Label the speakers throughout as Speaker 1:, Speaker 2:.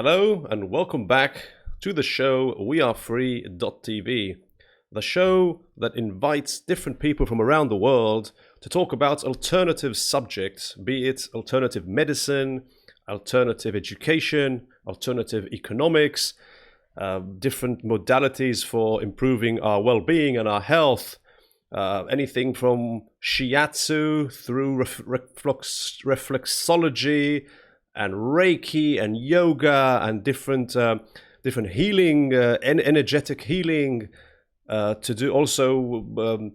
Speaker 1: Hello and welcome back to the show wearefree.tv, the show that invites different people from around the world to talk about alternative subjects, be it alternative medicine, alternative education, alternative economics, different modalities for improving our well-being and our health, anything from shiatsu through reflexology and Reiki and yoga and different healing, energetic healing, to do also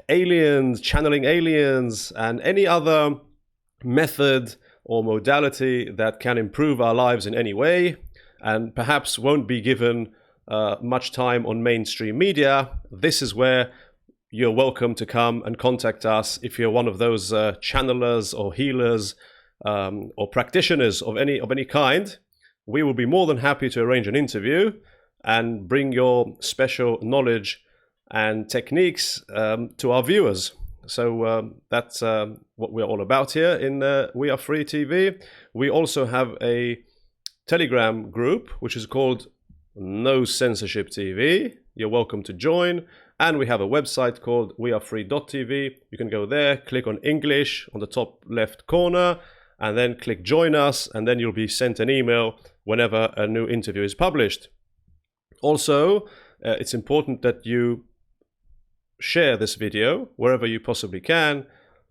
Speaker 1: aliens, channeling aliens, and any other method or modality that can improve our lives in any way and perhaps won't be given much time on mainstream media. This is where you're welcome to come and contact us if you're one of those channelers or healers or practitioners of any kind. We will be more than happy to arrange an interview and bring your special knowledge and techniques to our viewers. So that's what we're all about here in We Are Free TV. We also have a Telegram group which is called No Censorship TV. You're welcome to join. And we have a website called wearefree.tv. You can go there, click on English on the top left corner, and then click join us, and then you'll be sent an email whenever a new interview is published. Also, it's important that you share this video wherever you possibly can,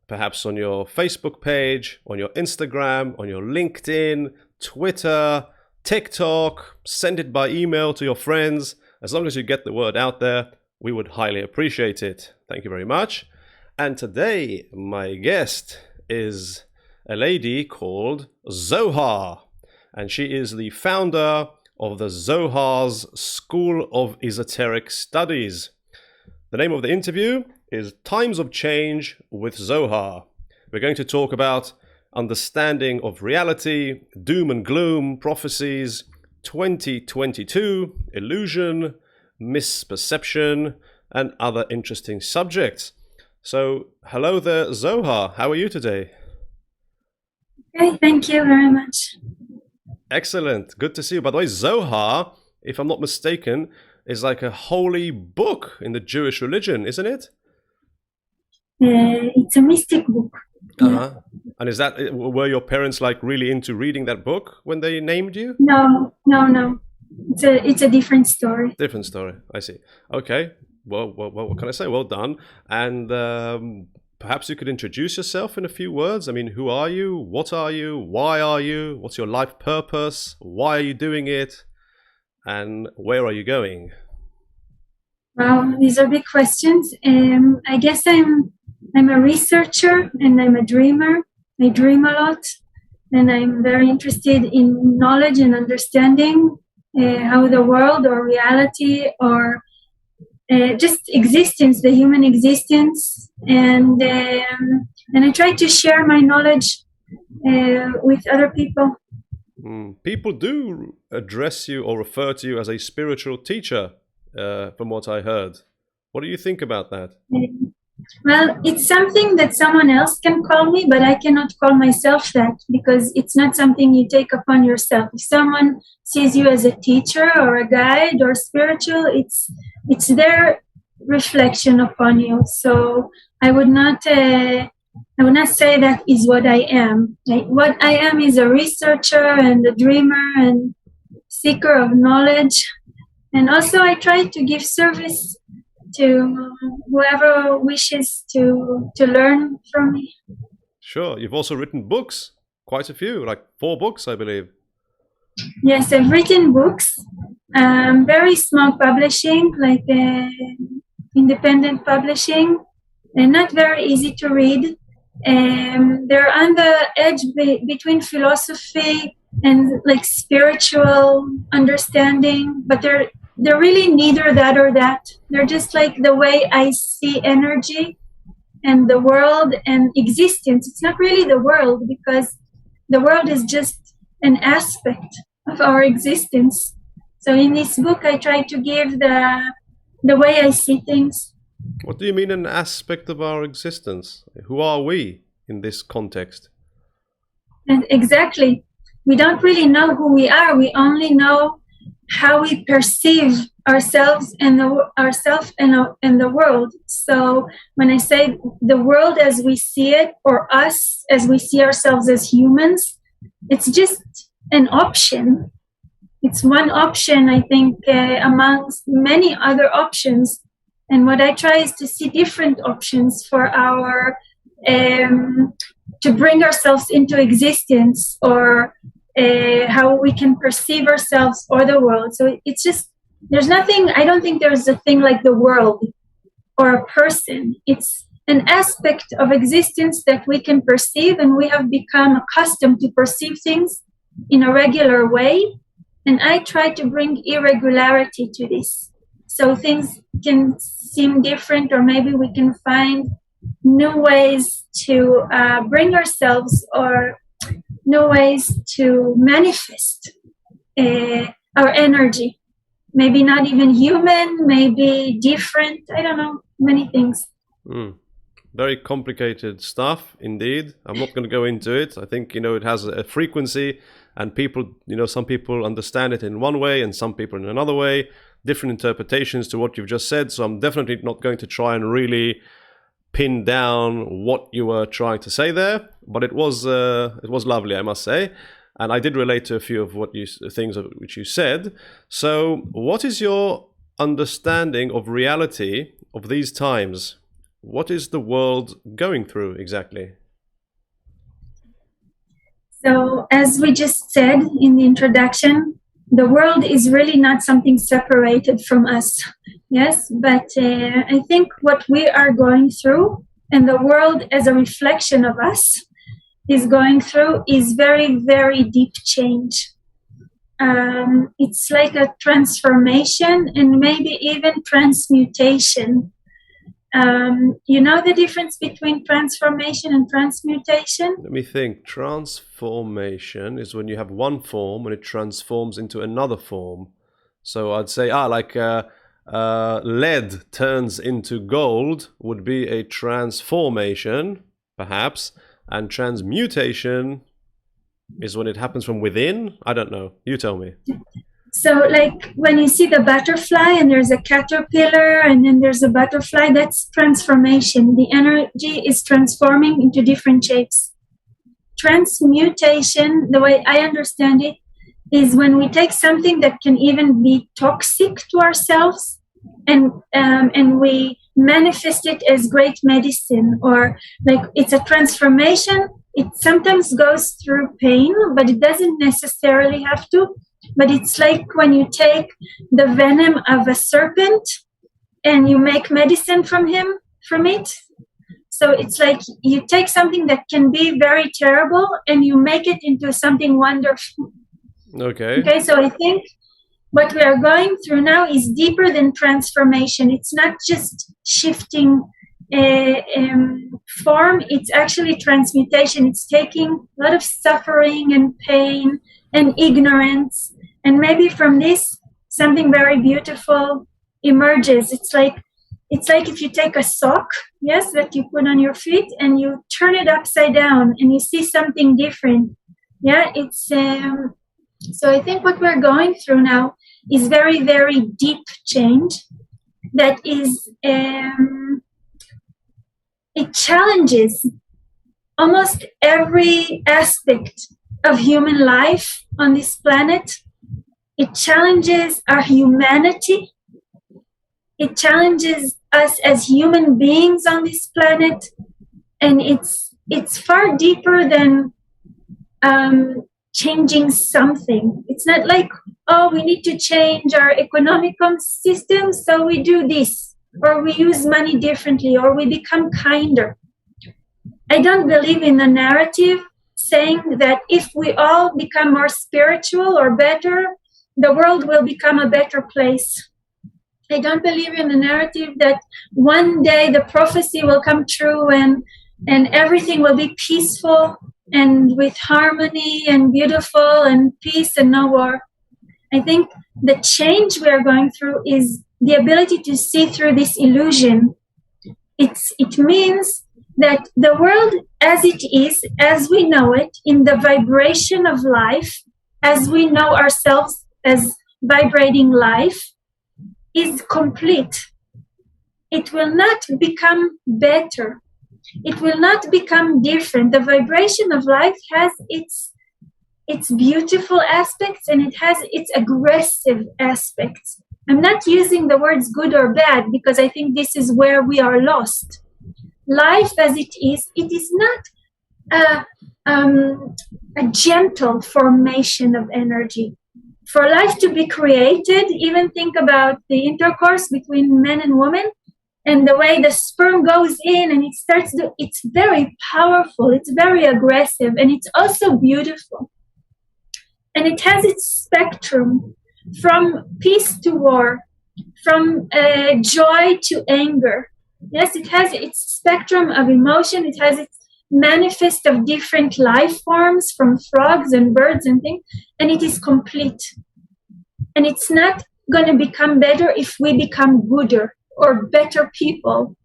Speaker 1: perhaps on your Facebook page, on your Instagram, on your LinkedIn, Twitter, TikTok, send it by email to your friends. As long as you get the word out there, we would highly appreciate it. Thank you very much. And today, my guest is a lady called Zohar, and she is the founder of the Zohars School of Esoteric Studies. The name of the interview is Times of Change with Zohar. We're going to talk about understanding of reality, doom and gloom, prophecies, 2022, illusion, misperception, and other interesting subjects. So, hello there, Zohar. How are you today?
Speaker 2: Okay, thank you very much.
Speaker 1: Excellent. Good to see you. By the way, Zohar, if I'm not mistaken, is like a holy book in the Jewish religion, isn't it?
Speaker 2: It's a mystic book.
Speaker 1: Uh-huh. And were your parents like really into reading that book when they named you?
Speaker 2: No. It's a different story.
Speaker 1: Different story. I see. Okay. Well, what can I say? Well done. And perhaps you could introduce yourself in a few words. I mean, who are you? What are you? Why are you? What's your life purpose? Why are you doing it? And where are you going?
Speaker 2: Wow, these are big questions. I guess I'm a researcher and I'm a dreamer. I dream a lot, and I'm very interested in knowledge and understanding how the world or reality or just existence, the human existence, and I try to share my knowledge with other people.
Speaker 1: People do address you or refer to you as a spiritual teacher, from what I heard. What do you think about that?
Speaker 2: Well, it's something that someone else can call me, but I cannot call myself that because it's not something you take upon yourself. If someone sees you as a teacher or a guide or spiritual, it's their reflection upon you. So I would not say that is what I am. What I am is a researcher and a dreamer and seeker of knowledge. And also I try to give service to whoever wishes to learn from me.
Speaker 1: Sure. You've also written books, quite a few, like 4 books, I believe.
Speaker 2: Yes, I've written books, very small publishing, like independent publishing, and not very easy to read. They're on the edge between philosophy and like spiritual understanding, but they're really neither that or that. They're just like the way I see energy and the world and existence. It's not really the world because the world is just an aspect of our existence. So in this book, I try to give the way I see things.
Speaker 1: What do you mean an aspect of our existence? Who are we in this context?
Speaker 2: And exactly. we don't really know who we are. We only know how we perceive ourselves and the world. So when I say the world as we see it, or us as we see ourselves as humans, it's just an option. It's one option, I think, amongst many other options. And what I try is to see different options for our to bring ourselves into existence, or how we can perceive ourselves or the world. So it's just, there's nothing, I don't think there's a thing like the world or a person. It's an aspect of existence that we can perceive, and we have become accustomed to perceive things in a regular way. And I try to bring irregularity to this. So things can seem different, or maybe we can find new ways to bring ourselves, or new ways to manifest our energy. Maybe not even human, maybe different, I don't know, many things.
Speaker 1: Very complicated stuff indeed. I'm not going to go into it. I think, it has a frequency, and people, some people understand it in one way and some people in another way, different interpretations to what you've just said. So I'm definitely not going to try and really pin down what you were trying to say there, but it was lovely, I must say, and I did relate to a few of things which you said. So what is your understanding of reality of these times? What is the world going through exactly?
Speaker 2: So as we just said in the introduction, the world is really not something separated from us. Yes, but I think what we are going through, and the world as a reflection of us is going through, is very, very deep change. It's like a transformation, and maybe even transmutation. You know the difference between transformation and transmutation?
Speaker 1: Let me think. Transformation is when you have one form and it transforms into another form. So I'd say, like lead turns into gold would be a transformation, perhaps, and transmutation is when it happens from within. I don't know. You tell me.
Speaker 2: So like when you see the butterfly and there's a caterpillar and then there's a butterfly, that's transformation. The energy is transforming into different shapes. Transmutation, the way I understand it, is when we take something that can even be toxic to ourselves, and we manifest it as great medicine, or like it's a transformation. It sometimes goes through pain, but it doesn't necessarily have to. But it's like when you take the venom of a serpent and you make medicine from it. So it's like you take something that can be very terrible and you make it into something wonderful. Okay, so I think what we are going through now is deeper than transformation. It's not just shifting form, it's actually transmutation. It's taking a lot of suffering and pain and ignorance, and maybe from this something very beautiful emerges. It's like if you take a sock, yes, that you put on your feet, and you turn it upside down and you see something different. Yeah, it's so I think what we're going through now is very, very deep change that is it challenges almost every aspect of human life on this planet. It challenges our humanity. It challenges us as human beings on this planet, and it's far deeper than changing something. It's not like, oh, we need to change our economic system, so we do this, or we use money differently, or we become kinder. I don't believe in the narrative saying that if we all become more spiritual or better, the world will become a better place. I don't believe in the narrative that one day the prophecy will come true and everything will be peaceful and with harmony and beautiful and peace and no war. I think the change we are going through is the ability to see through this illusion. It means that the world as it is, as we know it, in the vibration of life, as we know ourselves as vibrating life, is complete. It will not become better. It will not become different. The vibration of life has its beautiful aspects and it has its aggressive aspects. I'm not using the words good or bad because I think this is where we are lost. Life as it is not a gentle formation of energy. For life to be created, even think about the intercourse between men and women and the way the sperm goes in and it's very powerful, it's very aggressive, and it's also beautiful. And it has its spectrum from peace to war, from joy to anger. Yes, it has its spectrum of emotion. It has its manifest of different life forms from frogs and birds and things, and it is complete. And it's not going to become better if we become gooder or better people.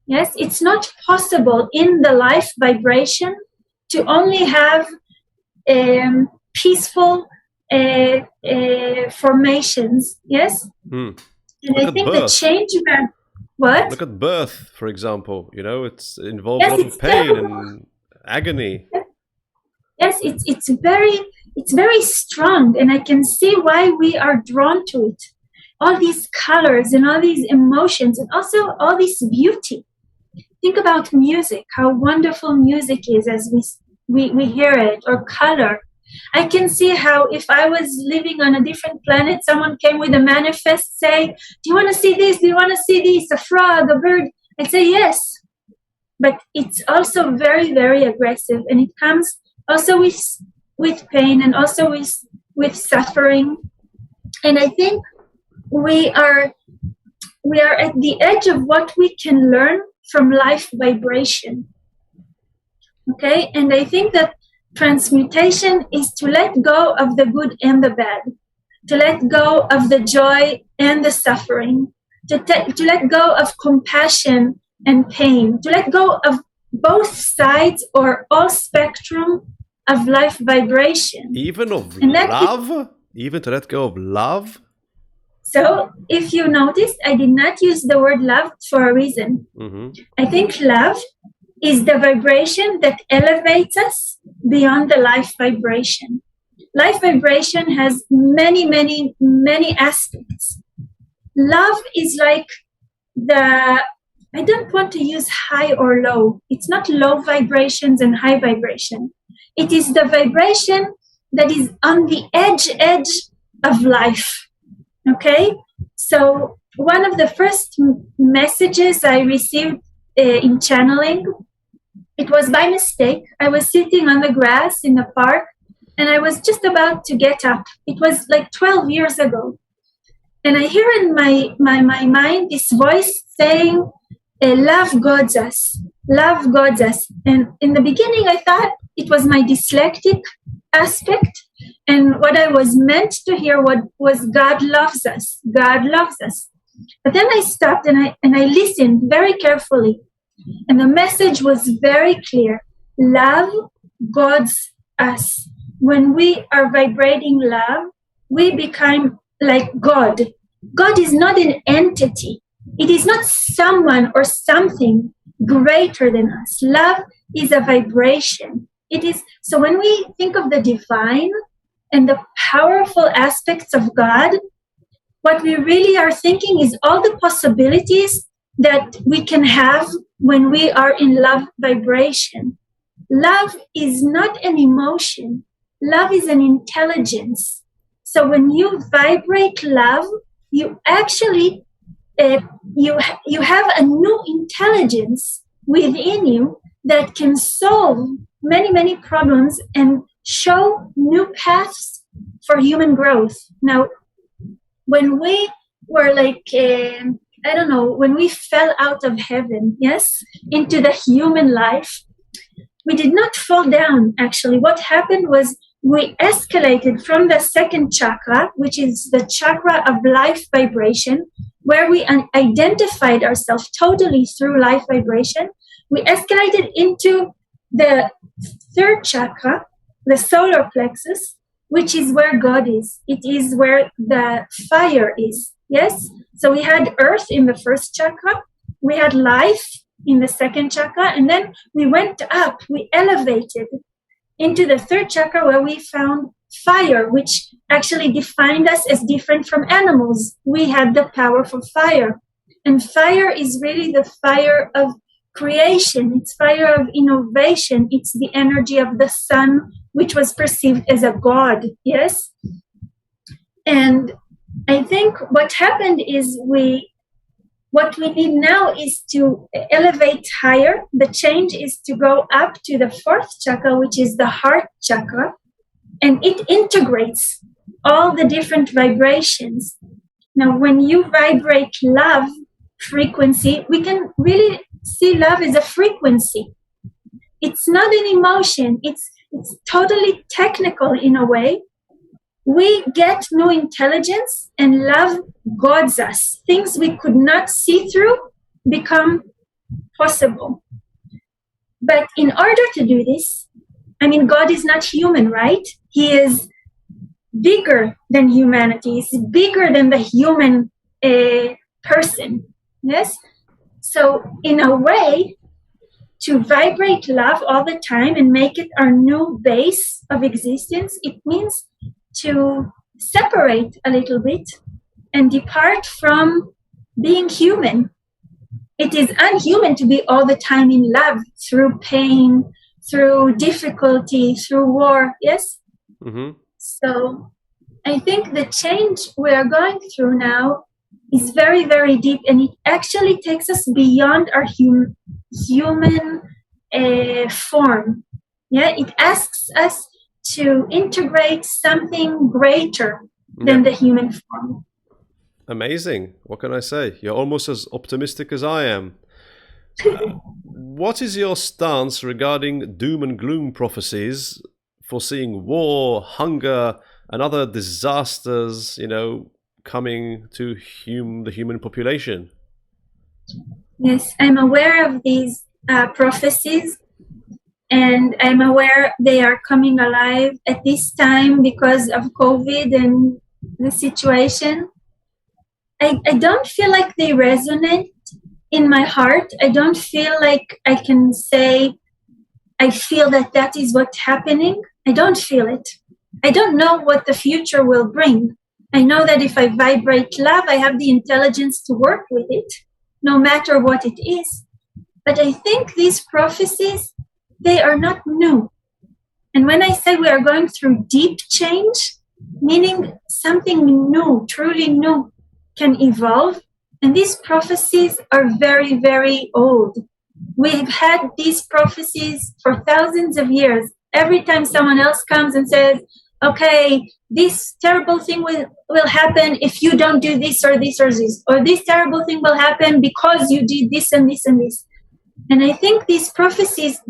Speaker 2: Yes, it's not possible in the life vibration to only have peaceful formations. Yes?
Speaker 1: And
Speaker 2: I think the change that what?
Speaker 1: Look at birth, for example. You know, it involves a lot of pain and agony.
Speaker 2: Yes, it's very strong, and I can see why we are drawn to it. All these colors and all these emotions, and also all this beauty. Think about music, how wonderful music is as we hear it, or color. I can see how if I was living on a different planet, someone came with a manifest, say, do you want to see this? Do you want to see this? A frog, a bird? I'd say yes. But it's also very, very aggressive. And it comes also with pain and also with suffering. And I think we are at the edge of what we can learn from life vibration. Okay? And I think that transmutation is to let go of the good and the bad, to let go of the joy and the suffering, to let go of compassion and pain, to let go of both sides or all spectrum of life vibration.
Speaker 1: Even of love? Even to let go of love?
Speaker 2: So if you notice, I did not use the word love for a reason.
Speaker 1: Mm-hmm.
Speaker 2: I think love is the vibration that elevates us beyond the life vibration. Life vibration has many, many, many aspects. Love is like I don't want to use high or low. It's not low vibrations and high vibration. It is the vibration that is on the edge of life. Okay? So one of the first messages I received in channeling, it was by mistake. I was sitting on the grass in the park and I was just about to get up. It was like 12 years ago. And I hear in my mind this voice saying, love guides us, love guides us. And in the beginning I thought it was my dyslexic aspect. And what I was meant to hear was God loves us, God loves us. But then I stopped and I listened very carefully. And the message was very clear. Love guides us. When we are vibrating love, we become like God. God is not an entity. It is not someone or something greater than us. Love is a vibration. It is. So when we think of the divine and the powerful aspects of God, what we really are thinking is all the possibilities that we can have when we are in love vibration. Love is not an emotion. Love is an intelligence. So when you vibrate love, you actually you have a new intelligence within you that can solve many, many problems and show new paths for human growth. Now, when we were like, when we fell out of heaven, yes, into the human life, we did not fall down, actually. What happened was we escalated from the second chakra, which is the chakra of life vibration, where we identified ourselves totally through life vibration. we escalated into the third chakra, the solar plexus, which is where God is. It is where the fire is. Yes? So we had earth in the first chakra, we had life in the second chakra, and then we went up, we elevated into the third chakra where we found fire, which actually defined us as different from animals. We had the power for fire. And fire is really the fire of creation. It's fire of innovation. It's the energy of the sun, which was perceived as a god. Yes? And I think what happened is what we need now is to elevate higher. The change is to go up to the fourth chakra, which is the heart chakra, and it integrates all the different vibrations. Now, when you vibrate love frequency, we can really see love as a frequency. It's not an emotion. It's totally technical in a way. We get new intelligence, and love guides us. Things we could not see through become possible. But in order to do this, I mean, God is not human, right? He is bigger than humanity. He's bigger than the human person. Yes? So in a way, to vibrate love all the time and make it our new base of existence, it means to separate a little bit and depart from being human. It is unhuman to be all the time in love, through pain, through difficulty, through war. Yes?
Speaker 1: Mm-hmm.
Speaker 2: So I think the change we are going through now is very, very deep, and it actually takes us beyond our human form. Yeah, it asks us to integrate something greater than the human form.
Speaker 1: Amazing. What can I say? You're almost as optimistic as I am. What is your stance regarding doom and gloom prophecies, foreseeing war, hunger, and other disasters, coming to the human population?
Speaker 2: Yes, I'm aware of these prophecies, and I'm aware they are coming alive at this time because of COVID and the situation. I don't feel like they resonate in my heart. I don't feel like I can say, I feel that is what's happening. I don't feel it. I don't know what the future will bring. I know that if I vibrate love, I have the intelligence to work with it, no matter what it is. But I think these prophecies, they are not new. And when I say we are going through deep change, meaning something new, truly new, can evolve. And these prophecies are very, very old. We've had these prophecies for thousands of years. Every time someone else comes and says, okay, this terrible thing will happen if you don't do this or this or this, or this terrible thing will happen because you did this and this and this. And I think these prophecies,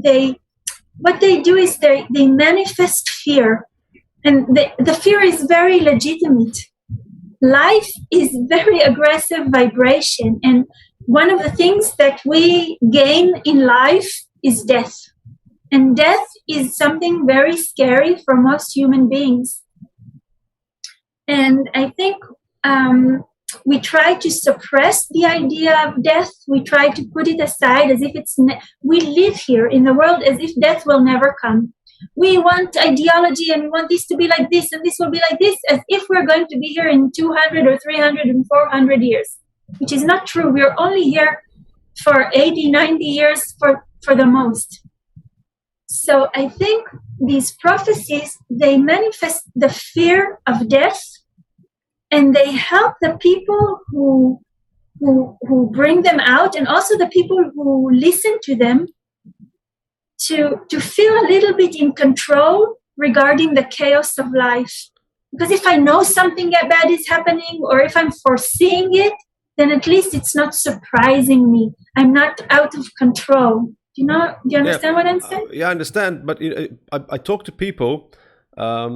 Speaker 2: what they do is they manifest fear. And the fear is very legitimate. Life is very aggressive vibration. And one of the things that we gain in life is death. And death is something very scary for most human beings. And I think we try to suppress the idea of death. We try to put it aside as if we live here in the world as if death will never come. We want ideology and we want this to be like this and this will be like this, as if we're going to be here in 200 or 300 and 400 years, which is not true. We're only here for 80, 90 years for the most. So I think these prophecies, they manifest the fear of death, and they help the people who bring them out, and also the people who listen to them, to feel a little bit in control regarding the chaos of life. Because if I know something bad is happening, or if I'm foreseeing it, then at least it's not surprising me. I'm not out of control. Do you understand what I'm saying?
Speaker 1: Yeah, I understand. But I talk to people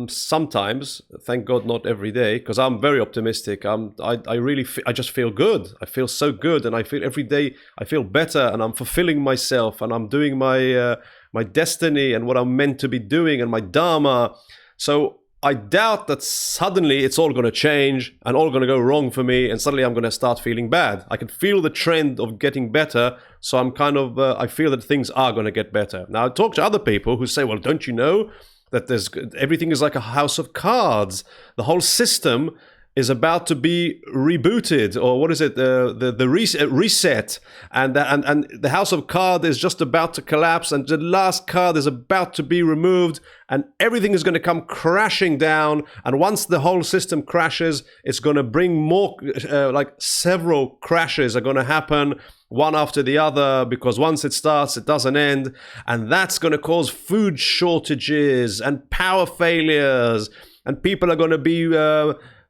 Speaker 1: Sometimes, thank God, not every day, because I'm very optimistic. I really, I just feel good. I feel so good, and I feel every day I feel better, and I'm fulfilling myself, and I'm doing my my destiny and what I'm meant to be doing, and my dharma. So I doubt that suddenly it's all going to change and all going to go wrong for me, and suddenly I'm going to start feeling bad. I can feel the trend of getting better, so I'm kind of I feel that things are going to get better. Now I talk to other people who say, "Well, don't you know that there's everything is like a house of cards? The whole system is about to be rebooted, or what is it? The reset, and the house of cards is just about to collapse, and the last card is about to be removed, and everything is going to come crashing down. And once the whole system crashes, it's going to bring more, like several crashes are going to happen, one after the other, because once it starts, it doesn't end, and that's going to cause food shortages and power failures, and people are going to be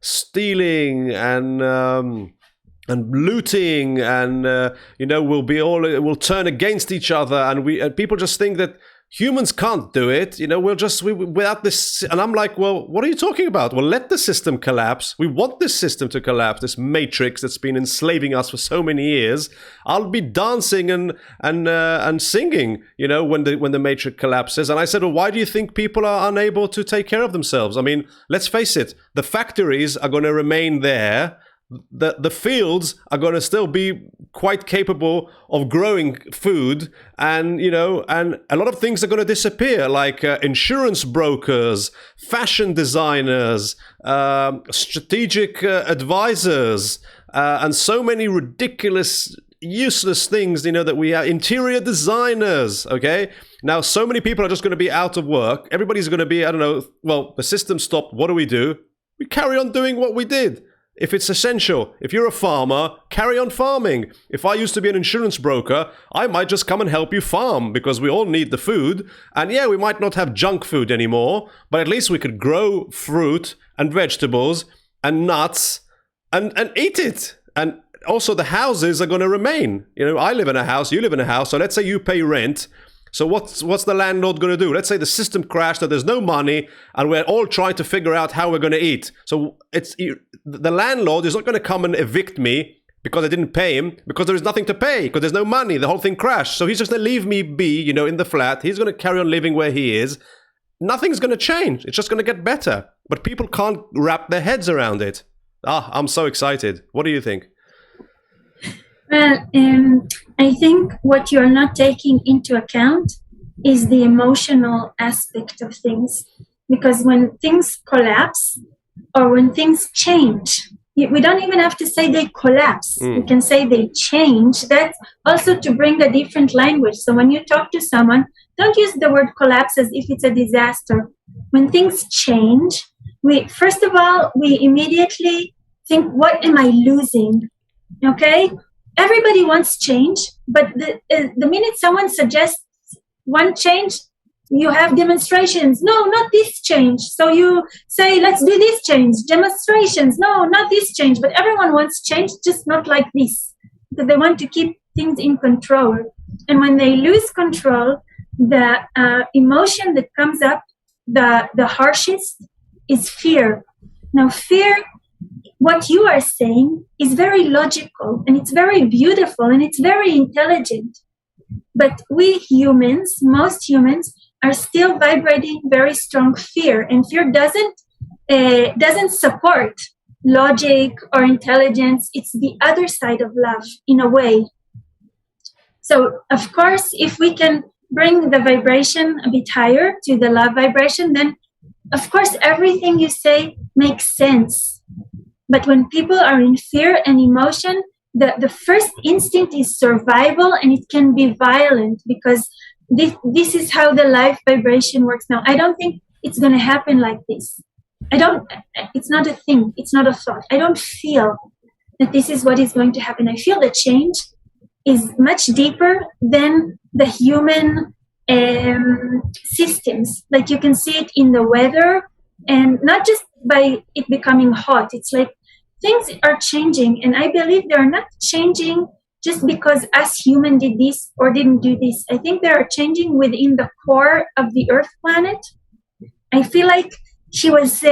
Speaker 1: stealing and looting, and we'll turn against each other, and people just think that humans can't do it. Without this. And I'm like, well, what are you talking about? Well, let the system collapse. We want this system to collapse, this matrix that's been enslaving us for so many years. I'll be dancing and singing, when the matrix collapses. And I said, well, why do you think people are unable to take care of themselves? I mean, let's face it, the factories are going to remain there. The fields are going to still be quite capable of growing food, and and a lot of things are going to disappear, like insurance brokers, fashion designers, strategic advisors, and so many ridiculous, useless things, that we have. Interior designers, okay? Now, so many people are just going to be out of work. Everybody's going to be, I don't know, well, the system stopped. What do? We carry on doing what we did. If it's essential, if you're a farmer, carry on farming. If I used to be an insurance broker, I might just come and help you farm, because we all need the food. And yeah, we might not have junk food anymore, but at least we could grow fruit and vegetables and nuts and eat it. And also the houses are going to remain. I live in a house, you live in a house. So let's say you pay rent. So what's the landlord going to do? Let's say the system crashed, that there's no money, and we're all trying to figure out how we're going to eat. So the landlord is not going to come and evict me because I didn't pay him, because there is nothing to pay, because there's no money. The whole thing crashed. So he's just going to leave me be, in the flat. He's going to carry on living where he is. Nothing's going to change. It's just going to get better. But people can't wrap their heads around it. I'm so excited. What do you think?
Speaker 2: Well, I think what you're not taking into account is the emotional aspect of things. Because when things collapse or when things change, we don't even have to say they collapse. We can say they change. That's also to bring a different language. So when you talk to someone, don't use the word collapse as if it's a disaster. When things change, first of all, we immediately think, what am I losing? Okay? Everybody wants change, but the minute someone suggests one change, you have demonstrations. No, not this change. So you say, let's do this change. Demonstrations. No, not this change. But everyone wants change, just not like this. Because they want to keep things in control. And when they lose control, the emotion that comes up the harshest is fear. Now, fear, what you are saying is very logical, and it's very beautiful, and it's very intelligent. But we humans, most humans, are still vibrating very strong fear, and fear doesn't support logic or intelligence. It's the other side of love, in a way. So, of course, if we can bring the vibration a bit higher to the love vibration, then, of course, everything you say makes sense. But when people are in fear and emotion, the first instinct is survival, and it can be violent, because this is how the life vibration works now. I don't think it's going to happen like this. It's not a thing. It's not a thought. I don't feel that this is what is going to happen. I feel the change is much deeper than the human systems. Like, you can see it in the weather, and not just by it becoming hot. It's like things are changing, and I believe they're not changing just because us human did this or didn't do this. I think they are changing within the core of the Earth planet. I feel like she was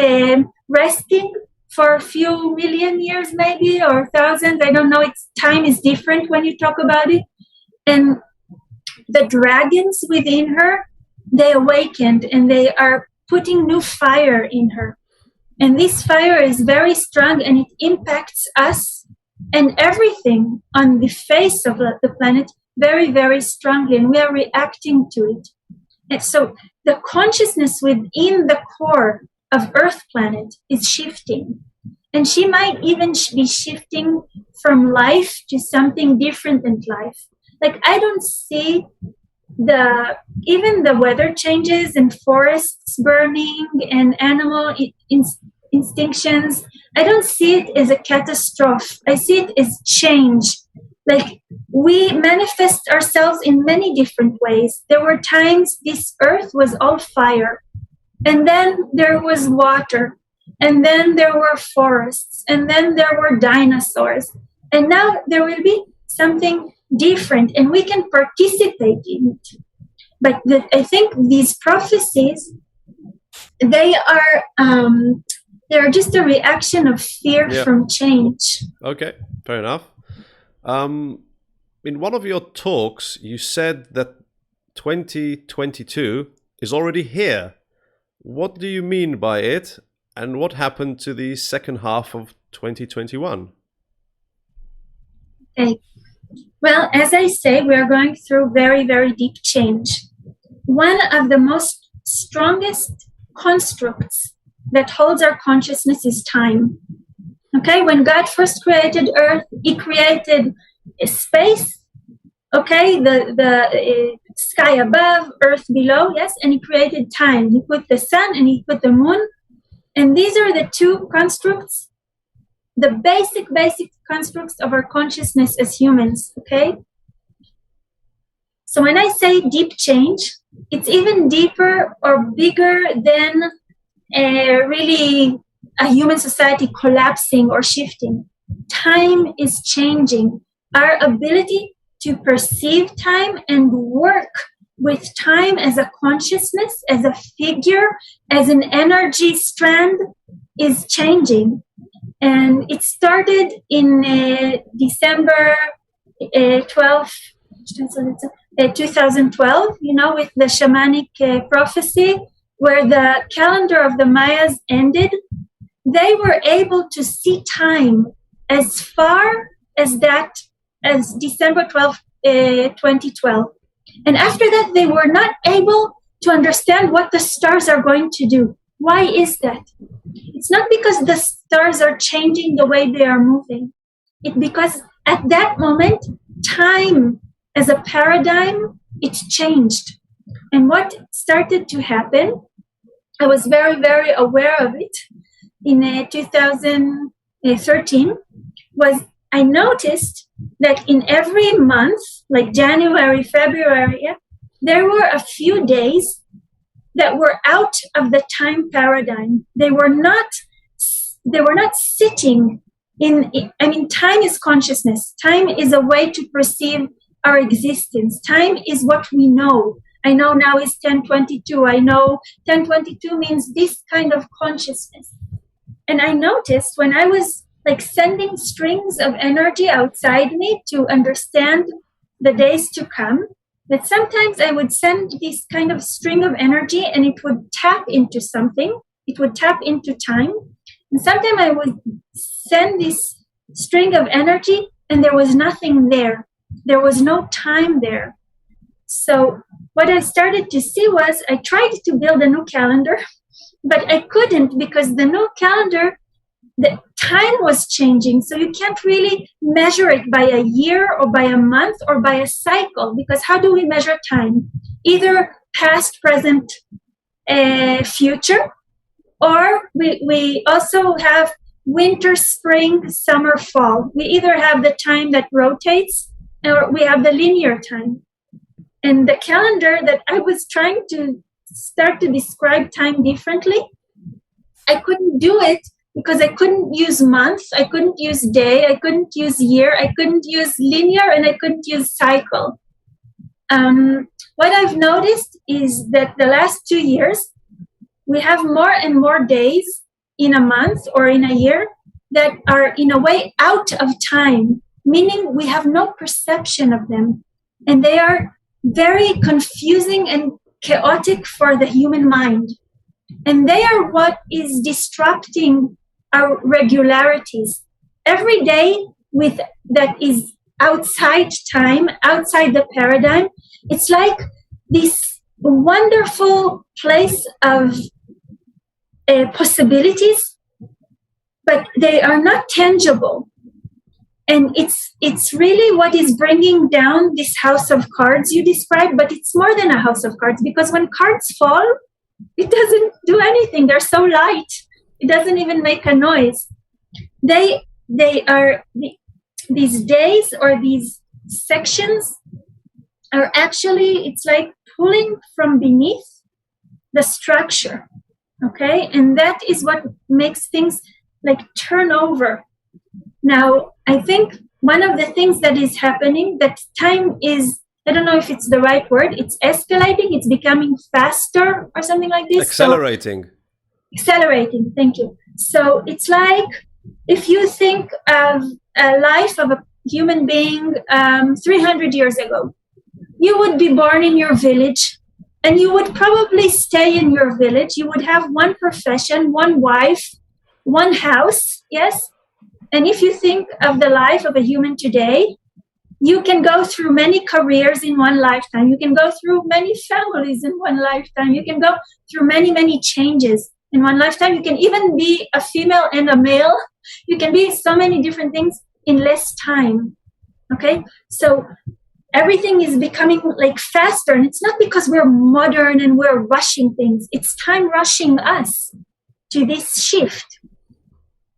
Speaker 2: resting for a few million years, maybe, or thousands. I don't know. Time is different when you talk about it. And the dragons within her, they awakened, and they are putting new fire in her. And this fire is very strong, and it impacts us and everything on the face of the planet very, very strongly, and we are reacting to it. And so the consciousness within the core of Earth planet is shifting. And she might even be shifting from life to something different than life. Like, I don't see even the weather changes and forests burning and animal extinctions. I don't see it as a catastrophe. I see it as change. Like, we manifest ourselves in many different ways. There were times this earth was all fire, and then there was water, and then there were forests, and then there were dinosaurs. And now there will be something different, and we can participate in it. But I think these prophecies, they're just a reaction of fear from change.
Speaker 1: Okay, fair enough. In one of your talks, you said that 2022 is already here. What do you mean by it, and what happened to the second half of 2021?
Speaker 2: Okay. Well, as I say, we are going through very, very deep change. One of the most strongest constructs that holds our consciousness is time. Okay, when God first created Earth, He created a space, okay, the sky above, Earth below, yes, and He created time. He put the sun and He put the moon, and these are the two constructs, the basic constructs of our consciousness as humans, okay? So when I say deep change, it's even deeper or bigger than really a human society collapsing or shifting. Time is changing. Our ability to perceive time and work with time as a consciousness, as a figure, as an energy strand is changing. And it started in December 12th, 2012, with the shamanic prophecy, where the calendar of the Mayas ended. They were able to see time as far as December 12th, 2012. And after that, they were not able to understand what the stars are going to do. Why is that? It's not because the stars are changing the way they are moving. It's because at that moment, time as a paradigm, it changed. And what started to happen, I was very, very aware of it in 2013, was I noticed that in every month, like January, February, there were a few days that were out of the time paradigm. They were not sitting in, time is consciousness. Time is a way to perceive our existence. Time is what we know. I know now is 1022. I know 1022 means this kind of consciousness. And I noticed when I was like sending strings of energy outside me to understand the days to come, that sometimes I would send this kind of string of energy and it would tap into something. It would tap into time. And sometimes I would send this string of energy and there was nothing there. There was no time there. So what I started to see was I tried to build a new calendar, but I couldn't because the new calendar, the time was changing. So you can't really measure it by a year or by a month or by a cycle, because how do we measure time? Either past, present, future, or we also have winter, spring, summer, fall. We either have the time that rotates or we have the linear time. And the calendar that I was trying to start to describe time differently, I couldn't do it because I couldn't use month, I couldn't use day, I couldn't use year, I couldn't use linear, and I couldn't use cycle. What I've noticed is that the last 2 years, we have more and more days in a month or in a year that are in a way out of time, meaning we have no perception of them. And they are very confusing and chaotic for the human mind. And they are what is disrupting our regularities. Every day that is outside time, outside the paradigm, it's like this wonderful place of possibilities, but they are not tangible. And it's really what is bringing down this house of cards you described, but it's more than a house of cards, because when cards fall, it doesn't do anything. They're so light. It doesn't even make a noise. They are, these days or these sections are actually, it's like pulling from beneath the structure, okay? And that is what makes things like turn over. Now, I think one of the things that is happening, that time is, I don't know if it's the right word, it's escalating, it's becoming faster or something like this.
Speaker 1: Accelerating.
Speaker 2: So, accelerating, thank you. So it's like if you think of a life of a human being 300 years ago, you would be born in your village and you would probably stay in your village. You would have one profession, one wife, one house, yes? And if you think of the life of a human today, you can go through many careers in one lifetime. You can go through many families in one lifetime. You can go through many, many changes in one lifetime. You can even be a female and a male. You can be so many different things in less time. Okay? So everything is becoming like faster. And it's not because we're modern and we're rushing things. It's time rushing us to this shift.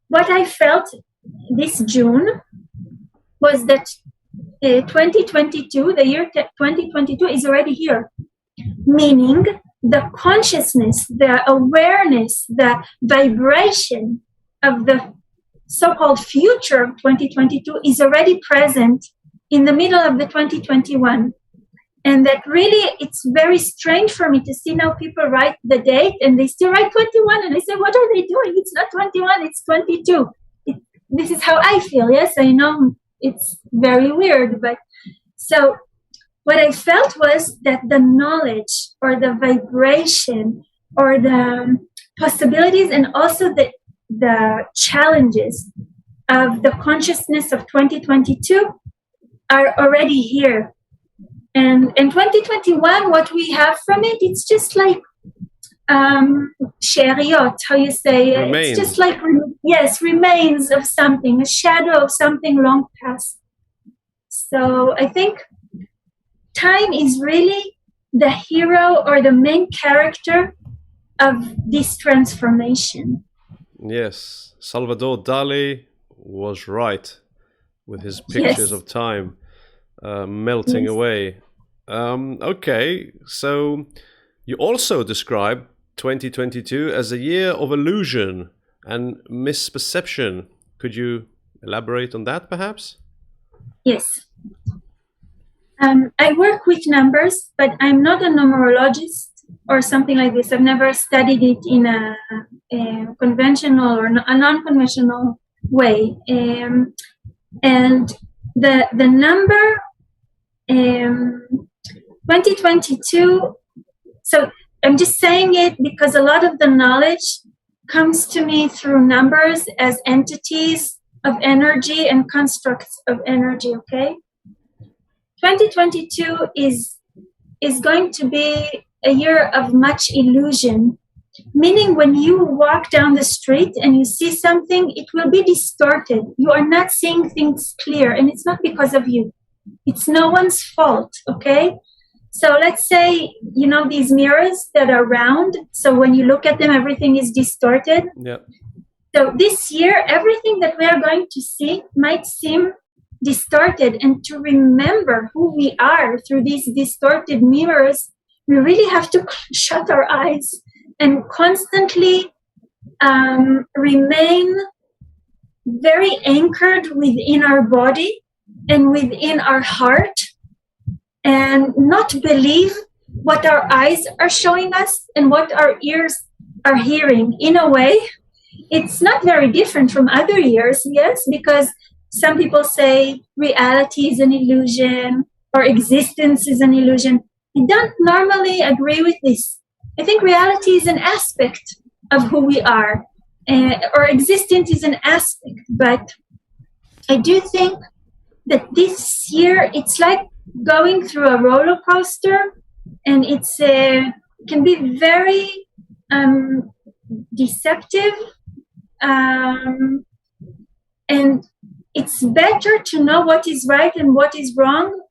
Speaker 2: What I felt this June was that 2022, the year 2022 is already here. Meaning the consciousness, the awareness, the vibration of the so-called future of 2022 is already present in the middle of the 2021. And that really, it's very strange for me to see now people write the date and they still write 21. And I say, what are they doing? It's not 21, it's 22. This is how I feel. Yes, I know it's very weird. But so what I felt was that the knowledge or the vibration or the possibilities and also the challenges of the consciousness of 2022 are already here. And in 2021, what we have from it, it's just like sheriot, how you say it. It's just like, yes, remains of something, a shadow of something long past. So I think time is really the hero or the main character of this transformation.
Speaker 1: Yes, Salvador Dali was right with his pictures of time melting away. Okay, so you also describe 2022 as a year of illusion and misperception. Could you elaborate on that, perhaps?
Speaker 2: Yes. I work with numbers, but I'm not a numerologist or something like this. I've never studied it in a conventional or a non-conventional way. And the number 2022, so I'm just saying it because a lot of the knowledge comes to me through numbers as entities of energy and constructs of energy, okay? 2022 is going to be a year of much illusion, meaning when you walk down the street and you see something, it will be distorted. You are not seeing things clear, and it's not because of you. It's no one's fault, okay? So let's say, you know, these mirrors that are round, so when you look at them, everything is distorted.
Speaker 1: Yeah.
Speaker 2: So this year, everything that we are going to see might seem distorted, and to remember who we are through these distorted mirrors, we really have to shut our eyes and constantly remain very anchored within our body and within our heart, and not believe what our eyes are showing us and what our ears are hearing. In a way, it's not very different from other years, yes, because some people say reality is an illusion or existence is an illusion. I don't normally agree with this. I think reality is an aspect of who we are, or existence is an aspect. But I do think that this year it's like going through a roller coaster, and it's can be very deceptive, and it's better to know what is right and what is wrong,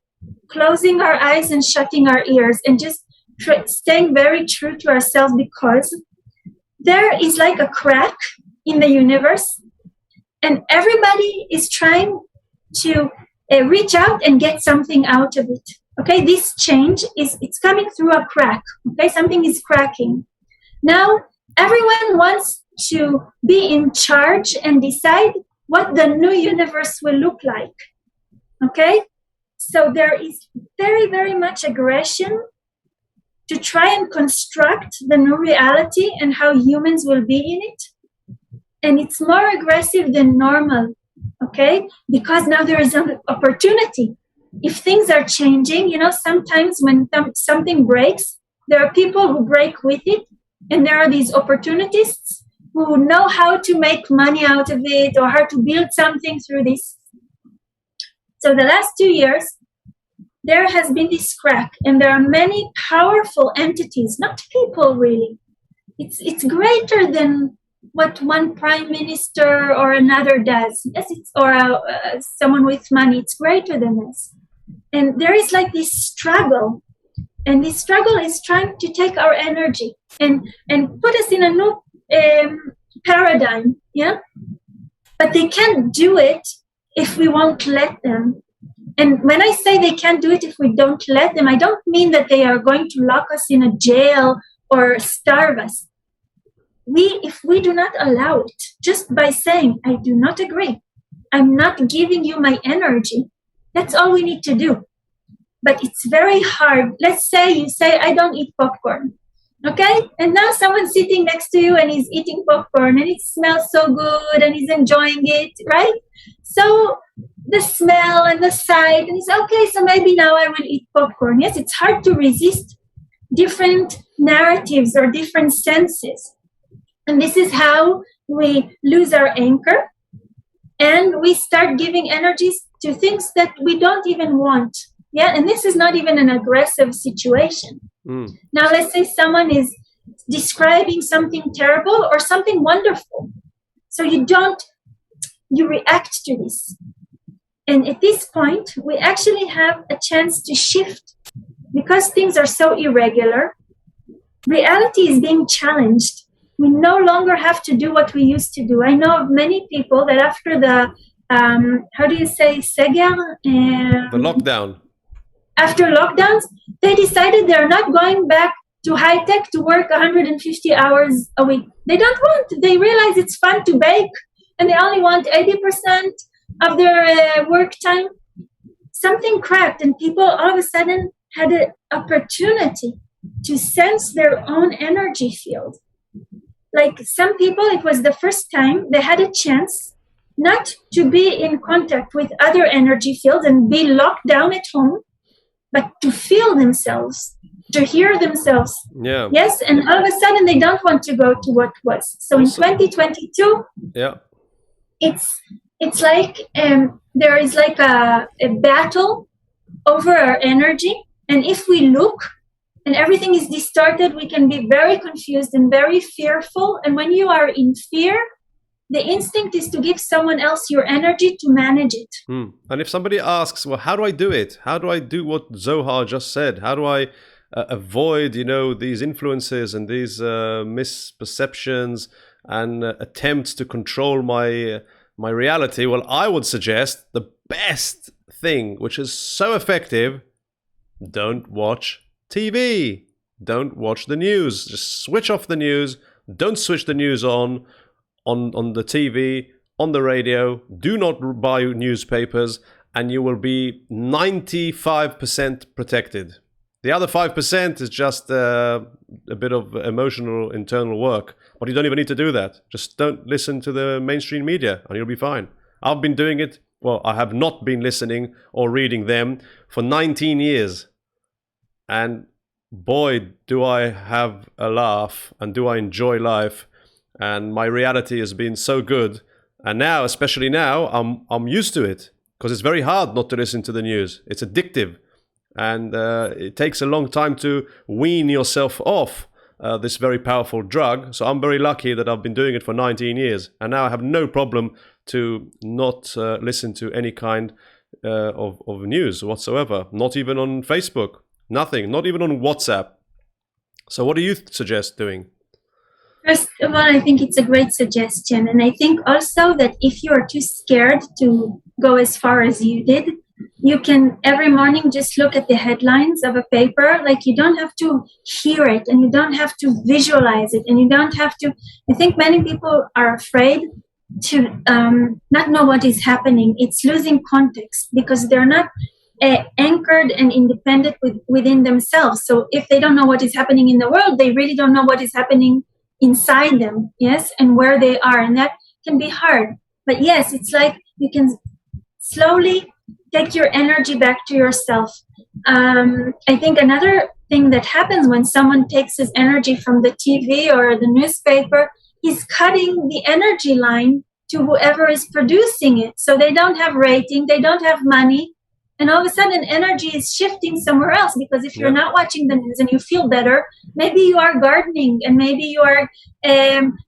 Speaker 2: closing our eyes and shutting our ears, and just staying very true to ourselves, because there is like a crack in the universe, and everybody is trying to reach out and get something out of it. Okay, this change it's coming through a crack. Okay, something is cracking. Now everyone wants to be in charge and decide what the new universe will look like. Okay, so there is very, very much aggression to try and construct the new reality and how humans will be in it. And it's more aggressive than normal, okay? Because now there is an opportunity. If things are changing, you know, sometimes when something breaks, there are people who break with it, and there are these opportunists who know how to make money out of it or how to build something through this. So the last 2 years, there has been this crack, and there are many powerful entities, not people really. It's greater than what one prime minister or another does. Yes, or someone with money. It's greater than this. And there is like this struggle, and this struggle is trying to take our energy and put us in a new paradigm. Yeah, but they can't do it if we won't let them. And when I say they can't do it if we don't let them, I don't mean that they are going to lock us in a jail or starve us. If we do not allow it, just by saying, I do not agree, I'm not giving you my energy, that's all we need to do. But it's very hard. Let's say you say, I don't eat popcorn. Okay? And now someone's sitting next to you and he's eating popcorn and it smells so good and he's enjoying it, right? So the smell and the sight, and he's okay, so maybe now I will eat popcorn. Yes, it's hard to resist different narratives or different senses. And this is how we lose our anchor, and we start giving energies to things that we don't even want. Yeah, and this is not even an aggressive situation. Now, let's say someone is describing something terrible or something wonderful. So you react to this. And at this point, we actually have a chance to shift, because things are so irregular. Reality is being challenged. We no longer have to do what we used to do. I know of many people that after the, how do you say, seger?
Speaker 1: The lockdown.
Speaker 2: After lockdowns, they decided they're not going back to high tech to work 150 hours a week. They don't want. They realize it's fun to bake, and they only want 80% of their work time. Something cracked, and people all of a sudden had an opportunity to sense their own energy field. Like some people, it was the first time they had a chance not to be in contact with other energy fields and be locked down at home, but to feel themselves, to hear themselves.
Speaker 1: Yeah.
Speaker 2: Yes, and all of a sudden they don't want to go to what was. So in 2022,
Speaker 1: yeah,
Speaker 2: it's like there is like a battle over our energy, and if we look and everything is distorted, we can be very confused and very fearful. And when you are in fear, the instinct is to give someone else your energy to manage it.
Speaker 1: And if somebody asks, well, how do I do it? How do I do what Zohar just said? How do I avoid, these influences and these misperceptions and attempts to control my reality? Well, I would suggest the best thing, which is so effective: don't watch TV. Don't watch the news. Just switch off the news. Don't switch the news on the TV, on the radio. Do not buy newspapers, and you will be 95% protected. The other 5% is just a bit of emotional internal work. But you don't even need to do that. Just don't listen to the mainstream media and you'll be fine. I've been doing it. Well, I have not been listening or reading them for 19 years. And boy, do I have a laugh and do I enjoy life. And my reality has been so good. And now, especially now, I'm used to it because it's very hard not to listen to the news. It's addictive. And it takes a long time to wean yourself off this very powerful drug. So I'm very lucky that I've been doing it for 19 years. And now I have no problem to not listen to any kind of news whatsoever. Not even on Facebook. Nothing. Not even on WhatsApp. So what do you suggest doing?
Speaker 2: First of all, I think it's a great suggestion. And I think also that if you are too scared to go as far as you did, you can every morning just look at the headlines of a paper. Like, you don't have to hear it and you don't have to visualize it and you don't have to. I think many people are afraid to not know what is happening. It's losing context because they're not anchored and independent within themselves. So if they don't know what is happening in the world, they really don't know what is happening inside them, yes, and where they are. And that can be hard. But yes, it's like you can slowly take your energy back to yourself. I think another thing that happens when someone takes his energy from the TV or the newspaper, he's cutting the energy line to whoever is producing it. So they don't have rating, they don't have money. And all of a sudden, energy is shifting somewhere else, because if you're not watching the news and you feel better, maybe you are gardening and maybe you are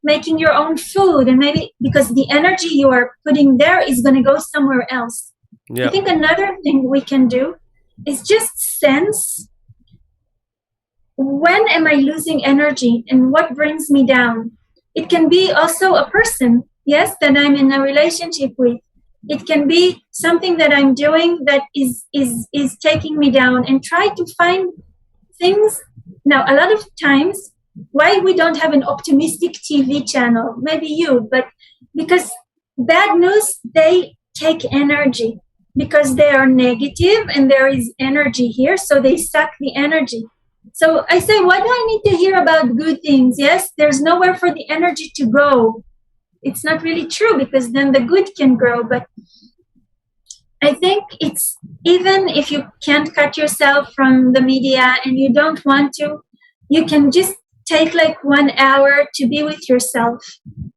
Speaker 2: making your own food, and maybe because the energy you are putting there is going to go somewhere else. I think another thing we can do is just sense, when am I losing energy and what brings me down? It can be also a person, yes, that I'm in a relationship with. It can be something that I'm doing that is taking me down, and try to find things. Now, a lot of times, why we don't have an optimistic TV channel, maybe you, but because bad news, they take energy because they are negative and there is energy here, so they suck the energy. So I say, why do I need to hear about good things? Yes, there's nowhere for the energy to go. It's not really true, because then the good can grow. But I think it's, even if you can't cut yourself from the media and you don't want to, you can just take like 1 hour to be with yourself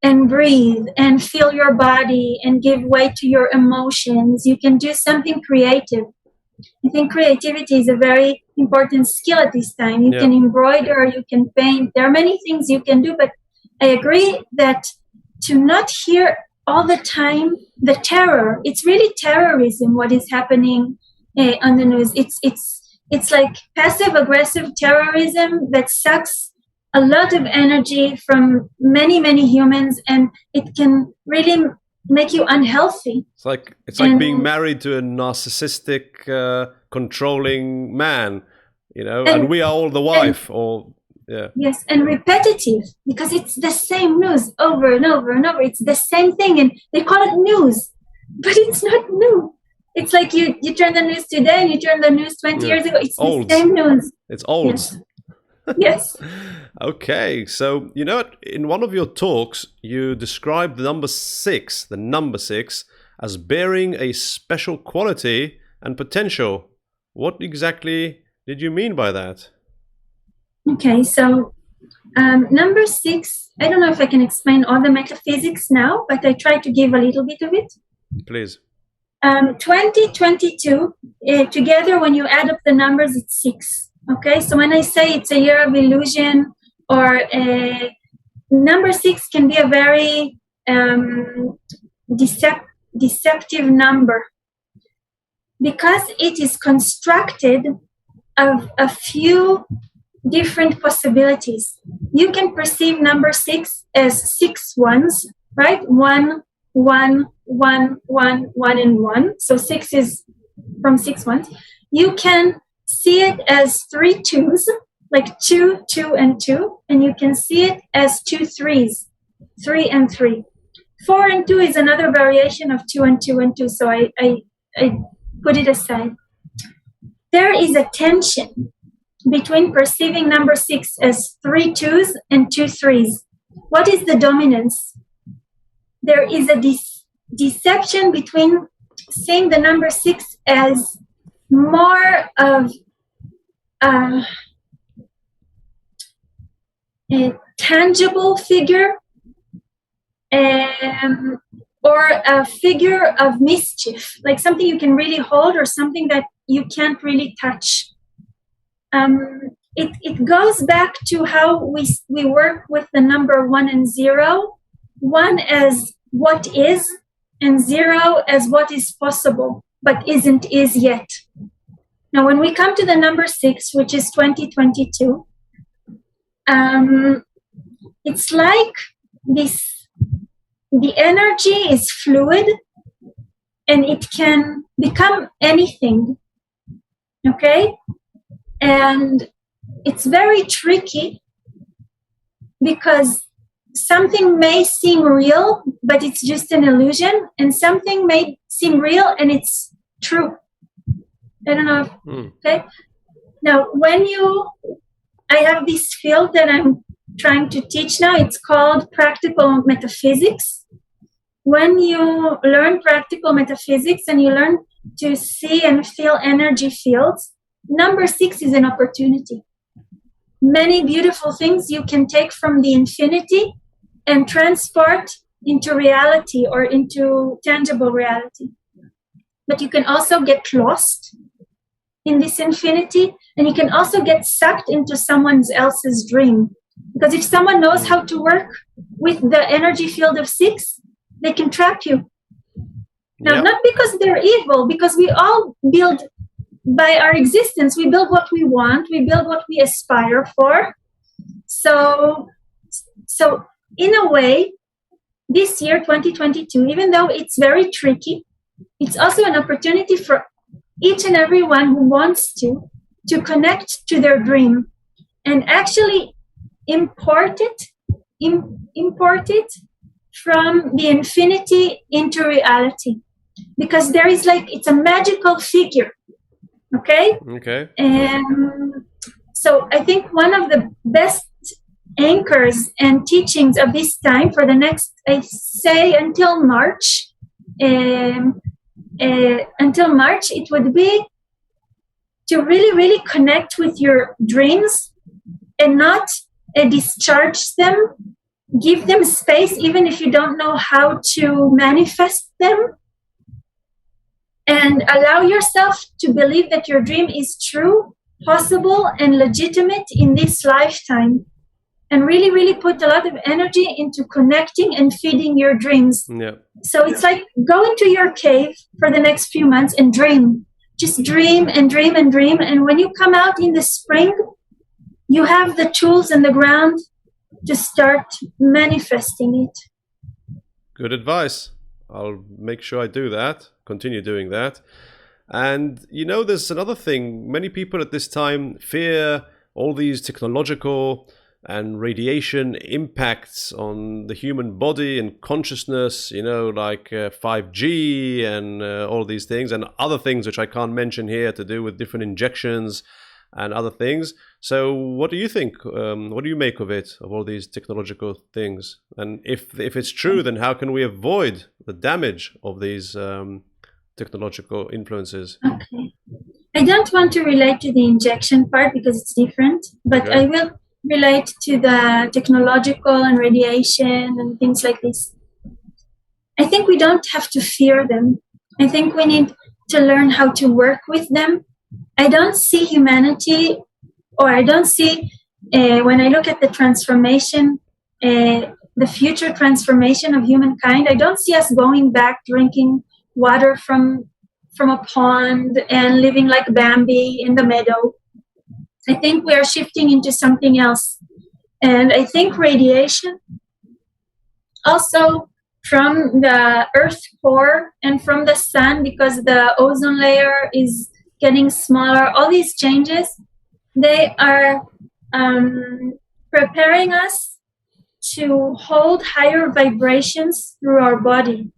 Speaker 2: and breathe and feel your body and give way to your emotions. You can do something creative. I think creativity is a very important skill at this time. You can embroider, you can paint. There are many things you can do, but I agree that to not hear all the time the terror. It's really terrorism what is happening on the news. It's like passive aggressive terrorism that sucks a lot of energy from many humans, and it can really make you unhealthy.
Speaker 1: It's like being married to a narcissistic, controlling man, you know, and we are all the wife, or
Speaker 2: yes, and repetitive, because it's the same news over and over and over. It's the same thing, and they call it news, but it's not new. It's like you turn the news today and you turn the news 20 years ago. It's old. The same news.
Speaker 1: It's old.
Speaker 2: Yes. Yes.
Speaker 1: Okay, so you know, in one of your talks, you described the number six, as bearing a special quality and potential. What exactly did you mean by that?
Speaker 2: Okay, so number 6, I don't know if I can explain all the metaphysics now, but I try to give a little bit of it.
Speaker 1: Please.
Speaker 2: 2022, together when you add up the numbers, it's 6. Okay, so when I say it's a year of illusion, or number 6 can be a very deceptive number, because it is constructed of a few different possibilities. You can perceive number 6 as 6 ones, right? 1, 1, 1, 1, 1, and 1. So 6 is from 6 ones. You can see it as 3 twos, like 2, 2, and 2. And you can see it as 2 threes, 3 and 3. 4 and 2 is another variation of 2 and 2 and 2. So I put it aside. There is a tension between perceiving number 6 as 3 2s and 2 3s. What is the dominance? There is a deception between seeing the number 6 as more of a tangible figure, or a figure of mischief, like something you can really hold or something that you can't really touch. It goes back to how we work with the number 1 and 0. 1 as what is, and 0 as what is possible, but isn't is yet. Now, when we come to the number 6, which is 2022, it's like the energy is fluid and it can become anything, okay? And it's very tricky because something may seem real, but it's just an illusion, and something may seem real and it's true. I don't know if, okay? Now, I have this field that I'm trying to teach now. It's called practical metaphysics. When you learn practical metaphysics and you learn to see and feel energy fields, number 6 is an opportunity. Many beautiful things you can take from the infinity and transport into reality or into tangible reality. But you can also get lost in this infinity, and you can also get sucked into someone else's dream. Because if someone knows how to work with the energy field of 6, they can trap you. Now, not because they're evil, because we all build, by our existence, we build what we want, we build what we aspire for. So in a way, this year, 2022, even though it's very tricky, it's also an opportunity for each and everyone who wants to connect to their dream and actually import it from the infinity into reality. Because there is it's a magical figure, okay?
Speaker 1: Okay.
Speaker 2: And so I think one of the best anchors and teachings of this time for the next, I say until March, it would be to really, really connect with your dreams and not discharge them. Give them space, even if you don't know how to manifest them. And allow yourself to believe that your dream is true, possible, and legitimate in this lifetime. And really, really put a lot of energy into connecting and feeding your dreams.
Speaker 1: Yeah.
Speaker 2: So it's like go into your cave for the next few months and dream. Just dream and dream and dream. And when you come out in the spring, you have the tools and the ground to start manifesting it.
Speaker 1: Good advice. I'll make sure I do that, continue doing that. And there's another thing. Many people at this time fear all these technological and radiation impacts on the human body and consciousness, like 5G and all these things and other things which I can't mention here to do with different injections and other things. So what do you think? What do you make of it, of all these technological things? And if it's true, then how can we avoid the damage of these technological influences?
Speaker 2: Okay. I don't want to relate to the injection part because it's different, but okay. I will relate to the technological and radiation and things like this. I think we don't have to fear them. I think we need to learn how to work with them. I don't see humanity, or I don't see, when I look at the transformation, the future transformation of humankind, I don't see us going back drinking water from a pond and living like Bambi in the meadow. I think we are shifting into something else. And I think radiation, also from the Earth core and from the sun, because the ozone layer is getting smaller, all these changes, they are preparing us to hold higher vibrations through our body.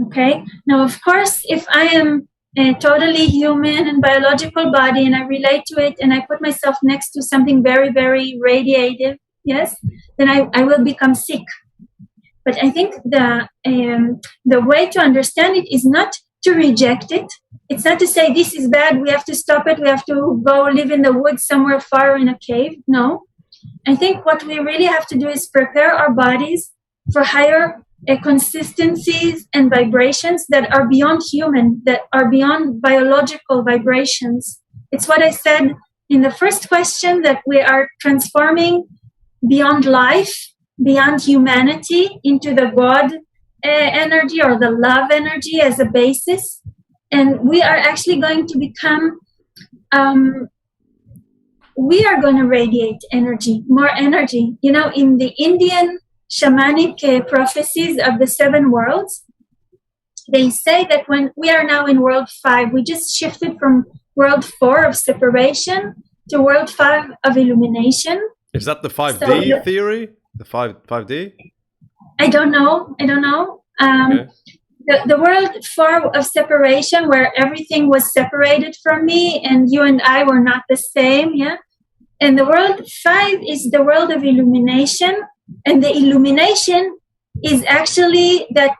Speaker 2: Okay? Now, of course, if I am totally human and biological body, and I relate to it, and I put myself next to something very, very radiative, yes, then I will become sick. But I think the way to understand it is not to reject it. It's not to say this is bad, we have to stop it, we have to go live in the woods somewhere far in a cave. No. I think what we really have to do is prepare our bodies for higher consistencies and vibrations that are beyond human, that are beyond biological vibrations. It's what I said in the first question, that we are transforming beyond life, beyond humanity, into the God energy or the love energy as a basis. And we are actually going to become, we are going to radiate energy, more energy. You know, in the Indian shamanic prophecies of the 7 worlds, they say that when we are now in world 5, we just shifted from world 4 of separation to world 5 of illumination.
Speaker 1: Is that the 5D theory? The 5D?
Speaker 2: I don't know. Okay. The world 4 of separation, where everything was separated from me and you and I were not the same, yeah? And the world 5 is the world of illumination. And the illumination is actually that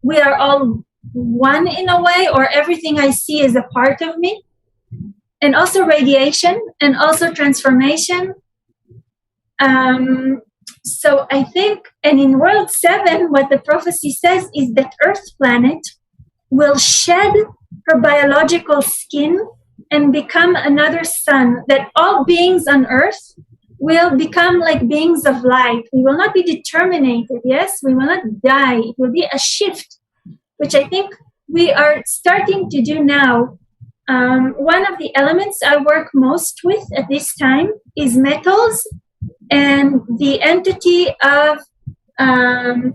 Speaker 2: we are all one in a way, or everything I see is a part of me. And also radiation, and also transformation. So I think, and in world 7, what the prophecy says is that Earth planet will shed her biological skin and become another sun, that all beings on Earth will become like beings of light. We will not be determined, yes, we will not die. It will be a shift, which I think we are starting to do now. One of the elements I work most with at this time is metals and the entity of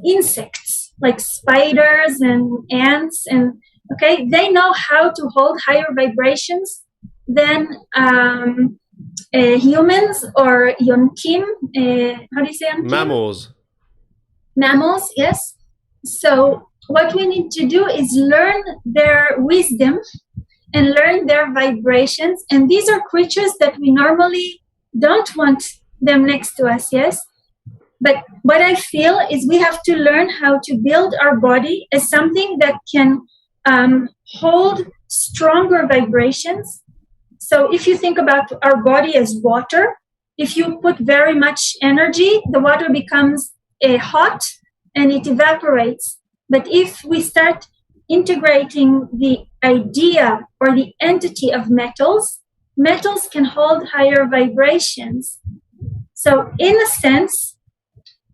Speaker 2: insects, like spiders and ants, and okay, they know how to hold higher vibrations than humans or yonkim. How do you say yonkim? Mammals, yes. So what we need to do is learn their wisdom and learn their vibrations. And these are creatures that we normally don't want them next to us, yes? But what I feel is we have to learn how to build our body as something that can hold stronger vibrations. So if you think about our body as water, if you put very much energy, the water becomes hot and it evaporates. But if we start integrating the idea or the entity of metals, metals can hold higher vibrations. So in a sense,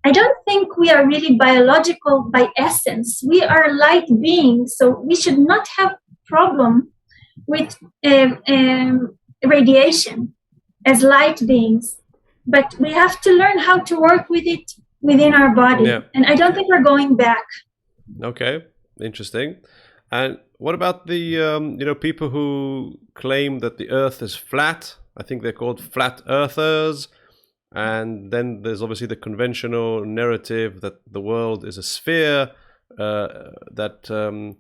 Speaker 2: I don't think we are really biological by essence. We are light beings, so we should not have problem with radiation as light beings. But we have to learn how to work with it within our body. Yeah. And I don't think we're going back.
Speaker 1: Okay, interesting. And what about the people who claim that the Earth is flat? I think they're called flat earthers. And then there's obviously the conventional narrative that the world is a sphere that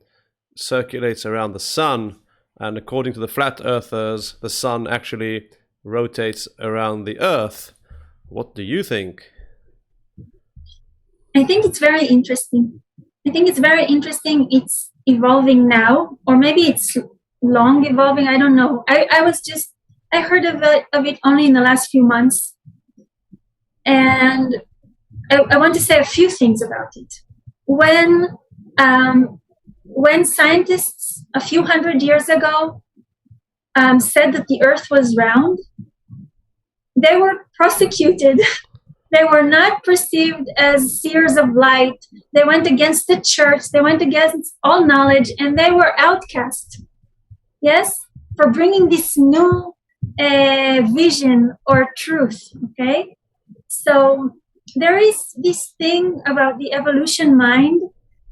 Speaker 1: circulates around the sun. And according to the flat earthers, the sun actually rotates around the Earth. What do you think?
Speaker 2: I think it's very interesting. It's evolving now, or maybe it's long evolving. I don't know. I heard of it only in the last few months. And I want to say a few things about it. When scientists a few hundred years ago said that the Earth was round, they were prosecuted. They were not perceived as seers of light. They went against the church. They went against all knowledge, and they were outcast. Yes, for bringing this new vision or truth. Okay. So there is this thing about the evolution mind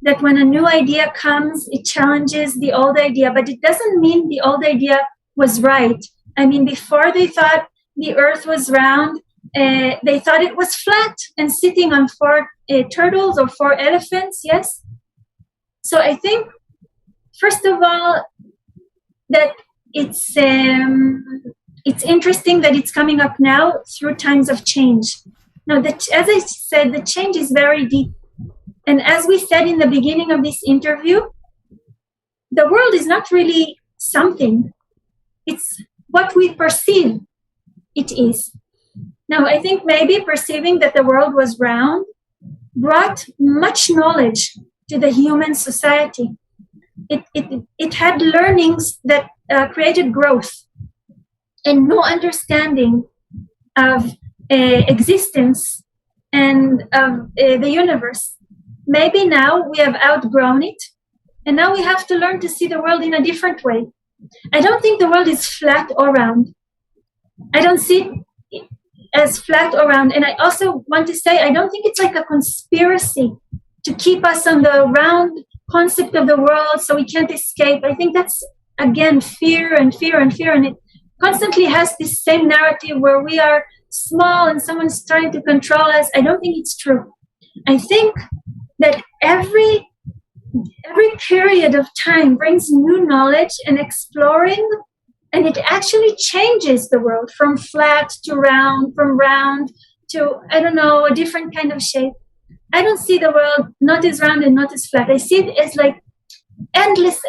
Speaker 2: that when a new idea comes, it challenges the old idea, but it doesn't mean the old idea was right. I mean, before they thought the Earth was round, they thought it was flat and sitting on 4 turtles or 4 elephants, yes? So I think, first of all, that it's interesting that it's coming up now through times of change. Now, as I said, the change is very deep. And as we said in the beginning of this interview, the world is not really something. It's what we perceive it is. Now, I think maybe perceiving that the world was round brought much knowledge to the human society. It had learnings that created growth and no understanding of existence and of the universe. Maybe now we have outgrown it, and now we have to learn to see the world in a different way. I don't think the world is flat or round. I don't see it as flat or round. And I also want to say, I don't think it's like a conspiracy to keep us on the round concept of the world so we can't escape. I think that's, again, fear and fear and fear. And it constantly has this same narrative where we are small and someone's trying to control us. I don't think it's true. I think that every period of time brings new knowledge and exploring, and it actually changes the world from flat to round, from round to, I don't know, a different kind of shape. I don't see the world not as round and not as flat. I see it as like endless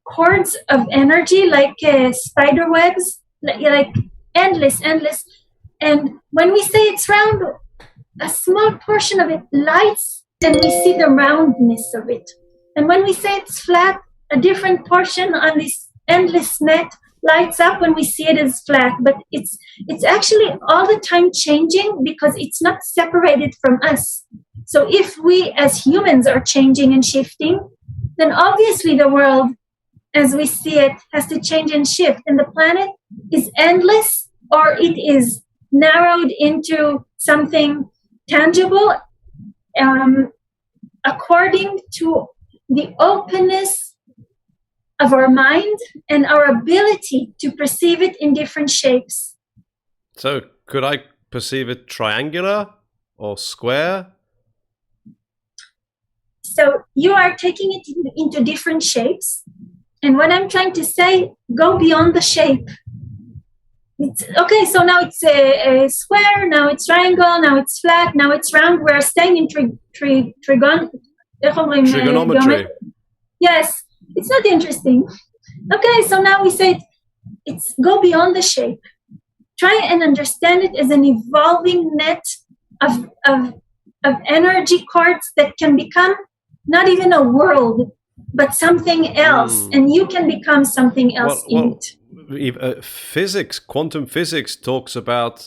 Speaker 2: cords of energy, like spider webs, like endless. And when we say it's round, a small portion of it lights and we see the roundness of it. And when we say it's flat, a different portion on this endless net lights up when we see it as flat. But it's actually all the time changing because it's not separated from us. So if we as humans are changing and shifting, then obviously the world as we see it has to change and shift. And the planet is endless, or it is narrowed into something tangible according to the openness of our mind and our ability to perceive it in different shapes.
Speaker 1: So could I perceive it triangular or square?
Speaker 2: So you are taking it into different shapes. And what I'm trying to say, go beyond the shape. It's, okay, so now it's a square, now it's triangle, now it's flat, now it's round. We're staying in trigonometry. Yes, it's not interesting. Okay, so now we say it's go beyond the shape. Try and understand it as an evolving net of energy cords that can become not even a world, but something else, and you can become something else in it.
Speaker 1: Physics, quantum physics talks about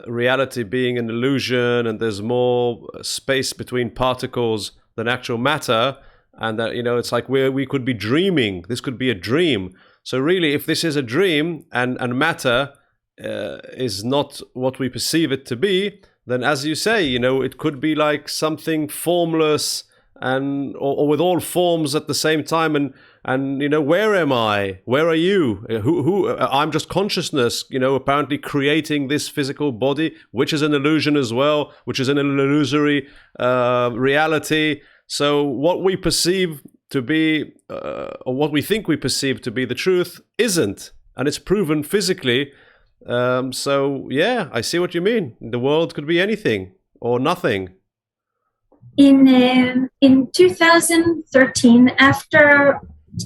Speaker 1: reality being an illusion, and there's more space between particles than actual matter, and that, you know, it's like we could be dreaming. This could be a dream. So really, if this is a dream and matter is not what we perceive it to be, then as you say, you know, it could be like something formless and or with all forms at the same time, and you know, where am I? Where are you? Who? I'm just consciousness, you know, apparently creating this physical body, which is an illusion as well, which is an illusory reality. So what we perceive to be, or what we think we perceive to be the truth, isn't, and it's proven physically. So yeah, I see what you mean. The world could be anything or nothing.
Speaker 2: In 2013, after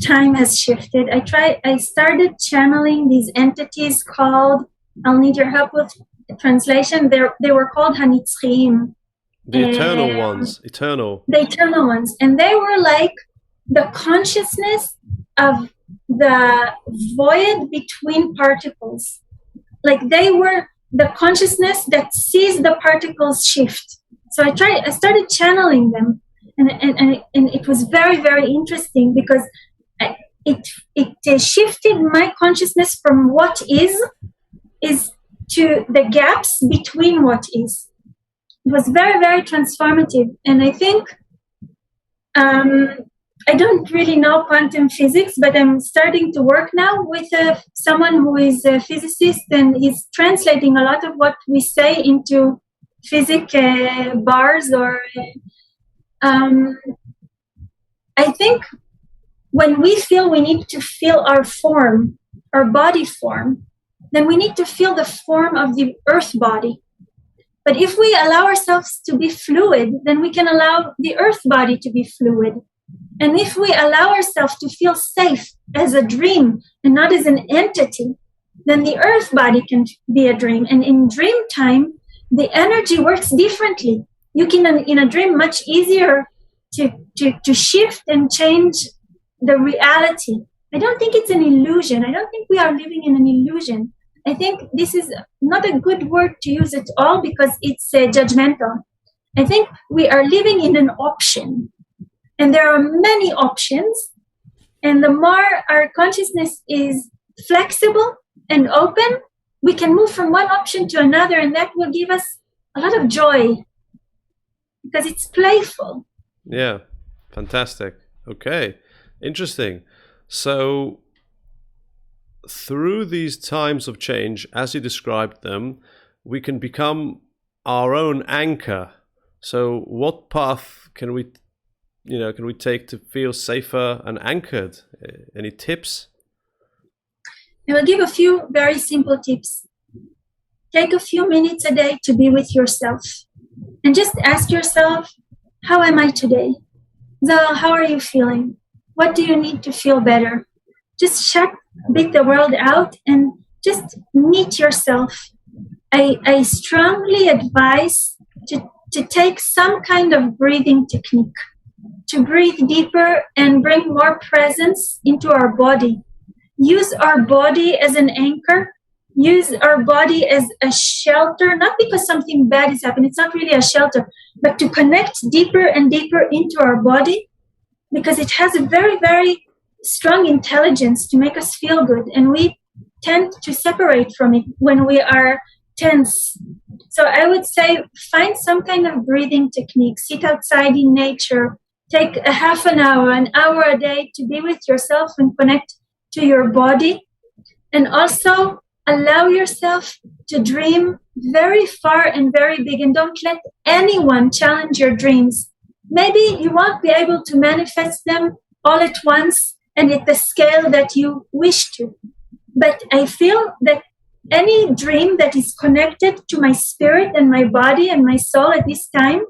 Speaker 2: time has shifted, I started channeling these entities called, I'll need your help with the translation, they were called Hanitzchim.
Speaker 1: The eternal ones, eternal.
Speaker 2: The eternal ones. And they were like the consciousness of the void between particles. Like they were the consciousness that sees the particles shift. So I started channeling them, and it was very, very interesting because it shifted my consciousness from what is to the gaps between what is. It was very, very transformative, and I think I don't really know quantum physics, but I'm starting to work now with someone who is a physicist, and he's translating a lot of what we say into physics bars, or I think when we feel we need to feel our form, our body form, then we need to feel the form of the earth body. But if we allow ourselves to be fluid, then we can allow the earth body to be fluid. And if we allow ourselves to feel safe as a dream and not as an entity, then the earth body can be a dream. And in dream time, the energy works differently. You can, in a dream, much easier to shift and change the reality. I don't think it's an illusion. I don't think we are living in an illusion. I think this is not a good word to use at all because it's judgmental. I think we are living in an option. And there are many options. And the more our consciousness is flexible and open, we can move from one option to another, and that will give us a lot of joy because it's playful.
Speaker 1: Yeah, fantastic. Okay, interesting. So through these times of change, as you described them, we can become our own anchor. So what path can we take to feel safer and anchored? Any tips?
Speaker 2: I will give a few very simple tips. Take a few minutes a day to be with yourself and just ask yourself, how am I today? Zohar, how are you feeling? What do you need to feel better? Just shut the world out and just meet yourself. I strongly advise to take some kind of breathing technique, to breathe deeper and bring more presence into our body. Use our body as an anchor. Use our body as a shelter, not because something bad is happening. It's not really a shelter, but to connect deeper and deeper into our body because it has a very, very strong intelligence to make us feel good. And we tend to separate from it when we are tense. So I would say find some kind of breathing technique. Sit outside in nature. Take a half an hour a day to be with yourself and connect to your body. And also allow yourself to dream very far and very big, and don't let anyone challenge your dreams. Maybe you won't be able to manifest them all at once and at the scale that you wish to. But I feel that any dream that is connected to my spirit and my body and my soul at this time,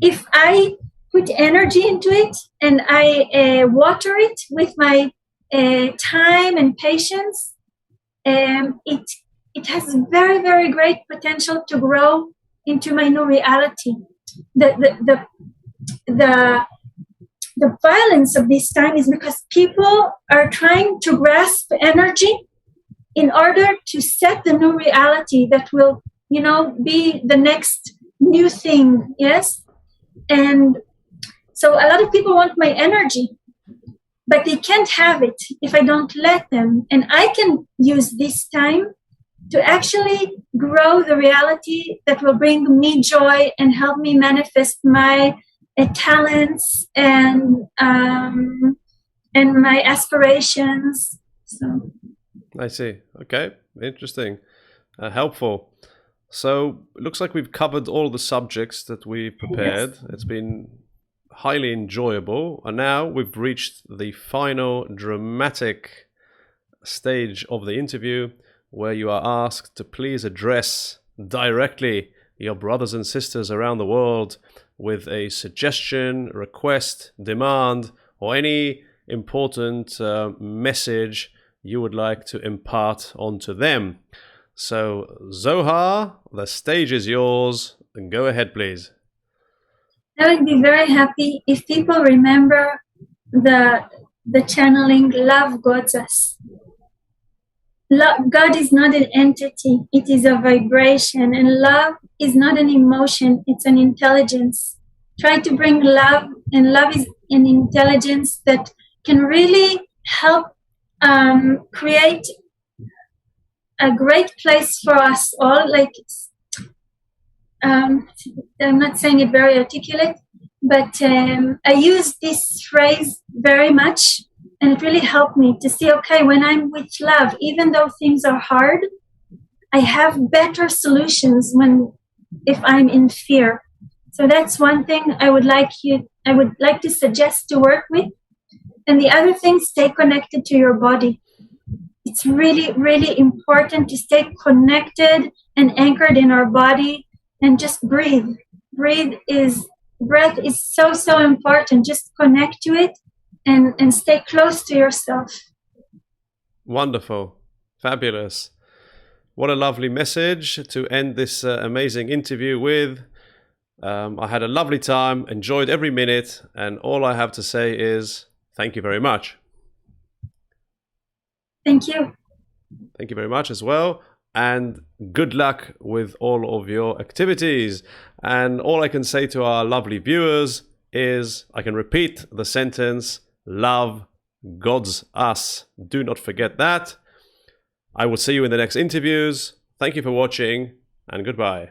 Speaker 2: if I put energy into it and I water it with my time and patience, it has very, very great potential to grow into my new reality. The violence of this time is because people are trying to grasp energy in order to set the new reality that will, be the next new thing. Yes. And so a lot of people want my energy, but they can't have it if I don't let them. And I can use this time to actually grow the reality that will bring me joy and help me manifest my talents and my aspirations. So
Speaker 1: I see. Okay, interesting, helpful. So it looks like we've covered all the subjects that we prepared. Yes. It's been highly enjoyable, and now we've reached the final dramatic stage of the interview where you are asked to please address directly your brothers and sisters around the world with a suggestion, request, demand, or any important message you would like to impart onto them. So Zohar, the stage is yours. Go ahead, please.
Speaker 2: I would be very happy if people remember the channeling Love Guides Us. God is not an entity, it is a vibration, and love is not an emotion, it's an intelligence. Try to bring love, and love is an intelligence that can really help create a great place for us all. Like, I'm not saying it very articulate, but I use this phrase very much, and it really helped me to see, okay, when I'm with love, even though things are hard, I have better solutions if I'm in fear. So that's one thing I would like to suggest to work with. And the other thing, stay connected to your body. It's really, really important to stay connected and anchored in our body and just breathe. Breath is so, so important. Just connect to it and stay close to yourself.
Speaker 1: Wonderful. Fabulous. What a lovely message to end this amazing interview with. I had a lovely time, enjoyed every minute, and all I have to say is thank you very much.
Speaker 2: Thank you.
Speaker 1: Thank you very much as well. And good luck with all of your activities. And all I can say to our lovely viewers is I can repeat the sentence, love God's us. Do not forget that. I will see you in the next interviews. Thank you for watching, and goodbye.